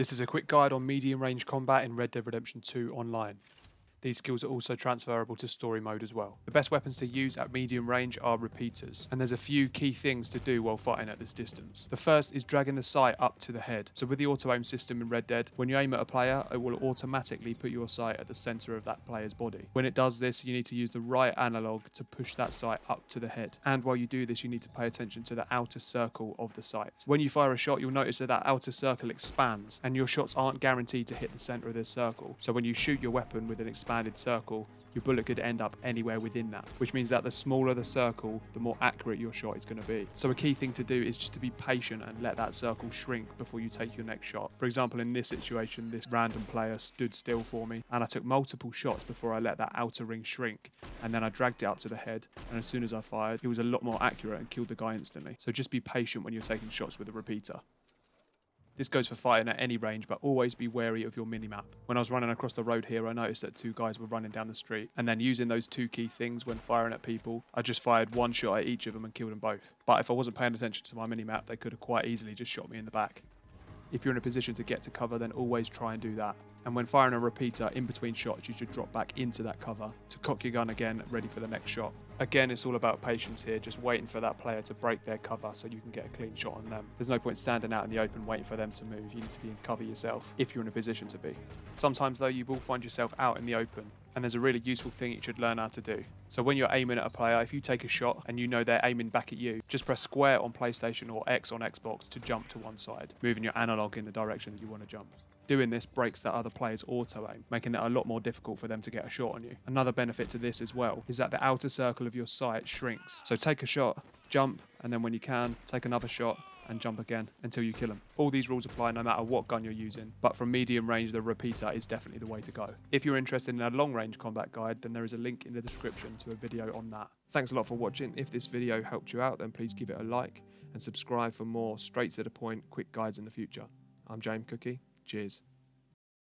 This is a quick guide on medium range combat in Red Dead Redemption 2 online. These skills are also transferable to story mode as well. The best weapons to use at medium range are repeaters, and there's a few key things to do while fighting at this distance. The first is dragging the sight up to the head. So with the auto aim system in Red Dead, when you aim at a player, it will automatically put your sight at the center of that player's body. When it does this, you need to use the right analog to push that sight up to the head. And while you do this, you need to pay attention to the outer circle of the sight. When you fire a shot, you'll notice that that outer circle expands, and your shots aren't guaranteed to hit the center of this circle. So when you shoot your weapon with an expanded circle, your bullet could end up anywhere within that, which means that the smaller the circle, the more accurate your shot is going to be. So a key thing to do is just to be patient and let that circle shrink before you take your next shot. For example, in this situation, this random player stood still for me, and I took multiple shots before I let that outer ring shrink, and then I dragged it up to the head, and as soon as I fired, it was a lot more accurate and killed the guy instantly. So just be patient when you're taking shots with a repeater. This goes for fighting at any range, but always be wary of your minimap. When I was running across the road here, I noticed that two guys were running down the street, and then using those two key things when firing at people, I just fired one shot at each of them and killed them both. But if I wasn't paying attention to my minimap, they could have quite easily just shot me in the back. If you're in a position to get to cover, then always try and do that. And when firing a repeater, in between shots, you should drop back into that cover to cock your gun again, ready for the next shot. Again, it's all about patience here, just waiting for that player to break their cover so you can get a clean shot on them. There's no point standing out in the open waiting for them to move. You need to be in cover yourself, if you're in a position to be. Sometimes though, you will find yourself out in the open, and there's a really useful thing you should learn how to do. So when you're aiming at a player, if you take a shot and you know they're aiming back at you, just press square on PlayStation or X on Xbox to jump to one side, moving your analog in the direction that you want to jump. Doing this breaks that other player's auto-aim, making it a lot more difficult for them to get a shot on you. Another benefit to this as well is that the outer circle of your sight shrinks. So take a shot, jump, and then when you can, take another shot and jump again until you kill them. All these rules apply no matter what gun you're using, but from medium range, the repeater is definitely the way to go. If you're interested in a long-range combat guide, then there is a link in the description to a video on that. Thanks a lot for watching. If this video helped you out, then please give it a like and subscribe for more straight to the point, quick guides in the future. I'm JmCooKie. Cheers.